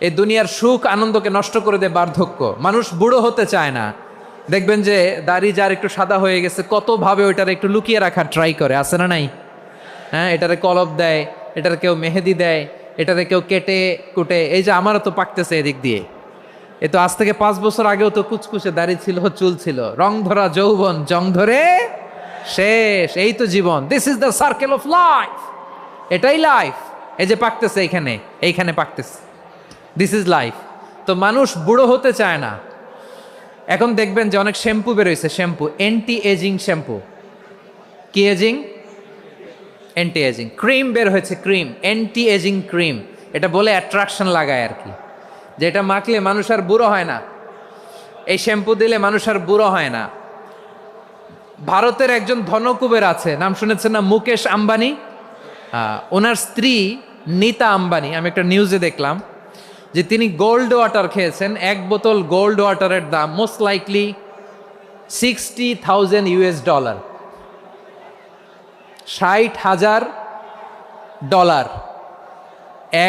এই দুনিয়ার সুখ আনন্দকে নষ্ট করে দেয় বার্ধক্য। মানুষ বুড়ো হতে চায় না। দেখবেন যে দাড়ি যার একটু সাদা হয়ে গেছে কত ভাবে ওইটার একটু লুকিয়ে রাখার ট্রাই করে, আছে না নাই? হ্যাঁ, এটারে কলপ দেয়, এটার কেউ মেহেদি দেয়, এটারে কেউ কেটে কুটে। এই যে আমারও তো পাকতেছে এদিক দিয়ে, এ তো আজ থেকে 5 বছর আগেও তো কুচকুচে দাড়ি ছিল, চুল ছিল, রং ধরা যৌবন জং ধরে শেষ। এই তো জীবন, this is the circle of life. এটাই লাইফ। এই যে পাকতেছে এইখানে, এইখানে পাকতেছে, দিস ইজ লাইফ। তো মানুষ বুড়ো হতে চায় না। এখন দেখবেন যে অনেক শ্যাম্পু বেরোইছে, শ্যাম্পু অ্যান্টি এজিং শ্যাম্পু। কি এজিং? Anti ageing. ক্রিম বের হয়েছে, ক্রিম অ্যান্টি এজিং ক্রিম। এটা বলে অ্যাট্রাকশন লাগায় আর কি, যে এটা মাখলে মানুষ আর বুড়ো হয় না, এই শ্যাম্পু দিলে মানুষ আর বুড়ো হয় না। ভারতের একজন ধনকুবের আছে, নাম শুনেছেন না? মুকেশ আম্বানি। ওনার স্ত্রী নীতা আম্বানি, আমি একটা নিউজে দেখলাম যে তিনি গোল্ড ওয়াটার খেয়েছেন। 1 বোতল গোল্ড ওয়াটারের দাম মোস্ট লাইকলি $60,000, $60,000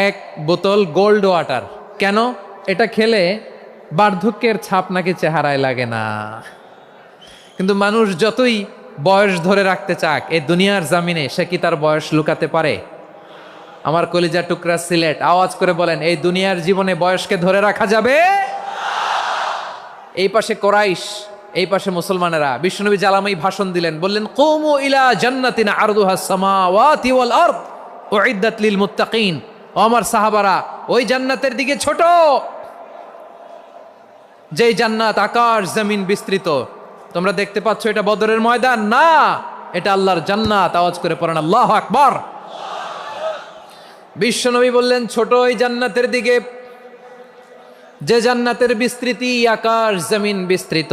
1 বোতল গোল্ড ওয়াটার। কেন? এটা খেলে বার্ধক্যের ছাপ নাকি চেহারায় লাগে না। কিন্তু মানুষ যতই বয়স ধরে রাখতে চাক এই দুনিয়ার জামিনে, সে কি তার বয়স লুকাতে পারে? আমার কলিজা টুকরা সিলেট, আওয়াজ করে বলেন, এই দুনিয়ার জীবনে বয়সকে ধরে রাখা যাবে? এই পাশে কোরাইশ, এই পাশে মুসলমানেরা। বিশ্বনবী জালামাই ভাষণ দিলেন, বললেন, কুমু ইলা জান্নাতিন আরদুহাস সামাওয়াতি ওয়াল আরদ উইদ্দাত লিল মুত্তাকিন। ও আমার সাহাবারা, ওই জান্নাতের দিকে ছোট, যেই জান্নাত আকাশ জমিন বিস্তৃত। তোমরা দেখতে পাচ্ছ এটা বদরের ময়দান না, এটা আল্লাহর জান্নাত। আওয়াজ করে পড়েন আল্লাহু আকবার। বিশ্বনবী বললেন, ছোট ওই জান্নাতের দিকে, যে জান্নাতের বিস্তৃতি আকাশ জমিন বিস্তৃত।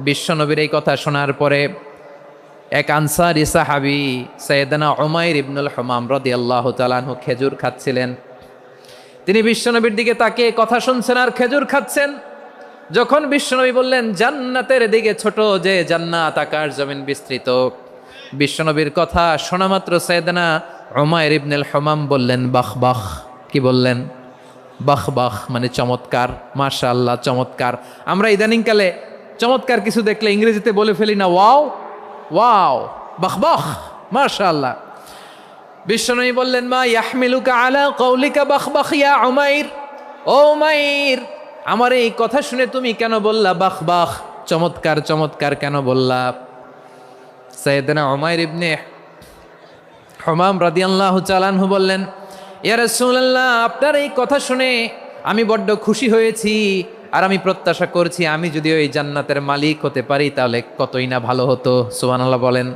বিশ্বনবীর এই কথা শোনার পরে এক আনসারী সাহাবী সাইয়েদনা উমাইর ইবনুল হুমাম রাদিয়াল্লাহু তাআলা আনহু খেজুর খাচ্ছিলেন। তিনি বিশ্বনবীর দিকে তাকিয়ে কথা শুনছেন আর খেজুর খাচ্ছেন। যখন বিশ্বনবী বললেন জান্নাতের দিকে ছোট, যে জান্নাত আকাশ জমিন বিস্তৃত, বিশ্বনবীর কথা শোনা মাত্র সাইয়েদনা উমাইর ইবনুল হুমাম বললেন বাহ বাহ। কি বললেন? বাহ বাহ, মানে চমৎকার, মাশাআল্লাহ, চমৎকার। আমরা ইদানিংকালে চমৎকার কিছু দেখলে ইংরেজিতে বলে ফেলি না, ওয়াও ওয়াও, বাহ বাহ, মাশাআল্লাহ। বিশ্বনবী বললেন, মা ইয়াহমিলুকা আলা কওলিকা বাহ বাহ ইয়া উমাইর। ও উমাইর, আমার এই কথা শুনে তুমি কেন বললা বাহ বাহ, চমৎকার চমৎকার কেন বললা? সাইয়েদনা উমাইর ইবনে হুমাম রাদিয়াল্লাহু তাআলা আনহু বললেন, ইয়া রাসূলুল্লাহ, আপনার এই কথা শুনে আমি বড্ড খুশি হয়েছি, আর আমি প্রত্যাশা করছি আমি যদি ওই জান্নাতের মালিক হতে পারি তাহলে কতই না ভালো হতো। সুবহানাল্লাহ বলেন।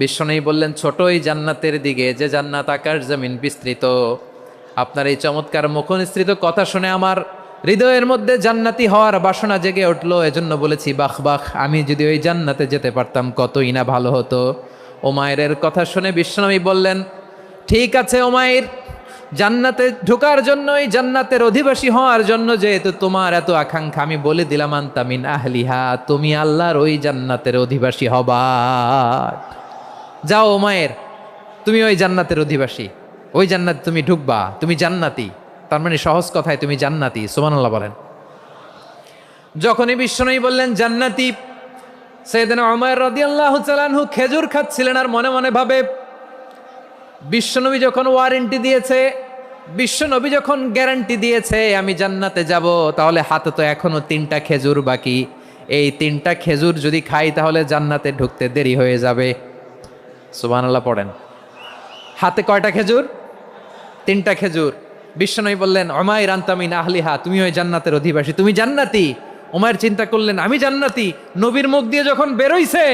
বিশ্বনবী বললেন, ছোট ওই জান্নাতের দিকে, যে জান্নাত আকাশ জমিন বিস্তৃত। আপনার এই চমৎকার মুখনিসৃত কথা শুনে আমার হৃদয়ের মধ্যে জান্নাতি হওয়ার বাসনা জেগে উঠলো, এজন্য বলেছি বাহ বাহ, আমি যদি ওই জান্নাতে যেতে পারতাম কতই না ভালো হতো। উমাইরের কথা শুনে বিশ্বনবী বললেন, ঠিক আছে উমাইর, জান্নাতে ঢোকার জন্য, এই জান্নাতের অধিবাসী হওয়ার জন্য যেহেতু তোমার এত আকাঙ্ক্ষা, আমি বলে দিলাম আনতা মিন আহলিহা, তুমি আল্লাহর ওই জান্নাতের অধিবাসী হবা। যাও উমাইর, তুমি ওই জান্নাতের অধিবাসী, ওই জান্নাতে তুমি ঢুকবা, তুমি জান্নাতি। তার মানে সহজ কথায় তুমি জান্নাতি। সুবহানাল্লাহ বলেন। যখনই বিশ্বনবী বললেন জান্নাতি, সাইয়েদনা উমাইর রাদিয়াল্লাহু তাআলা আনহু খেজুর খাচ্ছিলেন আর মনে মনে ভাবে, বিশ্বনবী যখন ওয়ারেন্টি দিয়েছে, বিশ্বনবী যখন গ্যারান্টি দিয়েছে আমি জান্নাতে যাব, তাহলে হাতে তো এখনো 3টা খেজুর বাকি। এই 3টা খেজুর যদি খাই তাহলে জান্নাতে ঢুকতে দেরি হয়ে যাবে। সুবহানাল্লাহ পড়েন। হাতে কয়টা খেজুর? 3টা খেজুর। বিশ্বনবী বললেন, উমাইর আনতা মিন আহলিহা, তুমি ওই জান্নাতের অধিবাসী, তুমি জান্নাতি। উমাইর চিন্তা করলেন, আমি জান্নাতি, নবীর মুখ দিয়ে যখন বেরোইছে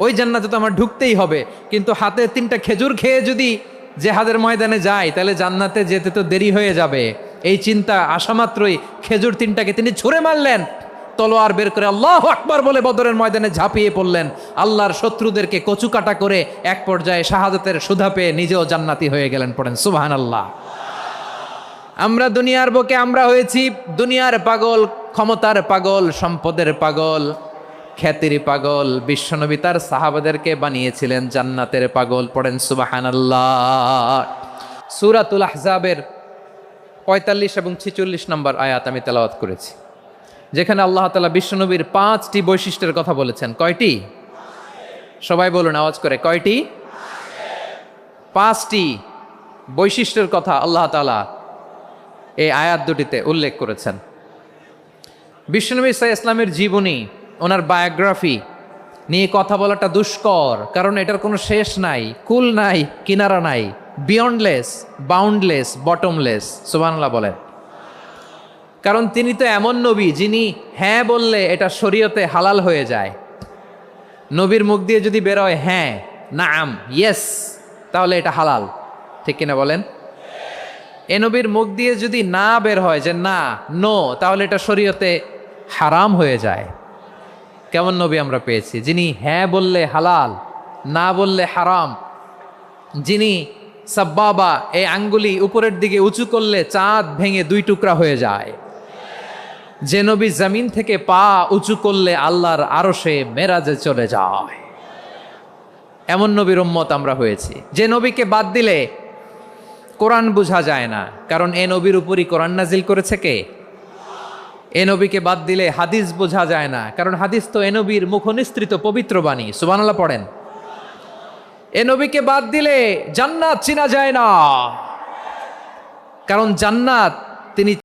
ওই জান্নাতে তো আমার ঢুকতেই হবে, কিন্তু হাতে 3টা খেজুর খেয়ে যদি জেহাদের ময়দানে যাই তাহলে জান্নাতে যেতে তো দেরি হয়ে যাবে। এই চিন্তা আসা মাত্রই খেজুর 3টাকে তিনি ছুঁড়ে মারলেন, তলোয়ার বের করে আল্লাহু আকবার বলে বদরের ময়দানে ঝাঁপিয়ে পড়লেন। আল্লাহর শত্রুদেরকে কচুকাটা করে এক পর্যায়ে শাহাদাতের সুধা পেয়ে নিজেও জান্নাতি হয়ে গেলেন। পড়েন সুবহানাল্লাহ। আমরা দুনিয়ার বুকে আমরা হয়েছি দুনিয়ার পাগল, ক্ষমতার পাগল, সম্পদের পাগল, খ্যাতির পাগল। বিশ্বনবী তার সাহাবাদেরকে বানিয়েছিলেন জান্নাতের পাগল। পড়েন সুবহানাল্লাহ। সূরাতুল আহজাবের 45 এবং 46 নম্বর আয়াত আমি তেলাওয়াত করেছি, যেখানে আল্লাহ তাআলা বিশ্বনবীর 5টি বৈশিষ্ট্যের কথা বলেছেন। কয়টি? সবাই বলুন আওয়াজ করে, কয়টি? 5টি বৈশিষ্ট্যের কথা আল্লাহ তাআলা এই আয়াত দুটিতে উল্লেখ করেছেন। বিশ্বনবী সাল্লাল্লাহু আলাইহি ইসলামের জীবনী, ওনার বায়োগ্রাফি নিয়ে কথা বলাটা দুষ্কর, কারণ এটার কোনো শেষ নাই, কুল নাই, কিনারা নাই, বিয়ন্ডলেস, বাউন্ডলেস, বটমলেস। সুবহানাল্লাহ বলেন। কারণ তিনি তো এমন নবী যিনি হ্যাঁ বললে এটা শরীয়তে হালাল হয়ে যায়। নবীর মুখ দিয়ে যদি বেরোয় হ্যাঁ, নাম, ইয়েস, তাহলে এটা হালাল। ঠিক কিনা বলেন? এ নবীর মুখ দিয়ে যদি না বের হয় যে না, নো, তাহলে এটা শরীয়তে হারাম হয়ে যায়। কেমন নবী আমরা পেয়েছি, যিনি হ্যাঁ বললে হালাল, না বললে হারাম, যিনি সাব্বাবা, এই আঙ্গুলি উপরের দিকে উঁচু করলে চাঁদ ভেঙে 2 টুকরা হয়ে যায়, যে নবী জমিন থেকে পা উঁচু করলে আল্লাহর আরশে মেরাজে চলে যায়, এমন নবীর উম্মত আমরা হয়েছি। যে নবীকে বাদ দিলে কোরআন বোঝা যায় না, কারণ এ নবীর উপরই কোরআন নাজিল করেছে কে? এ নবীকে বাদ দিলে হাদিস বোঝা যায় না, কারণ হাদিস তো এ নবীর মুখনিসৃত পবিত্র বাণী। সুবহানাল্লাহ পড়েন। এ নবীকে বাদ দিলে জান্নাত চিনা যায় না, কারণ জান্নাত তিনি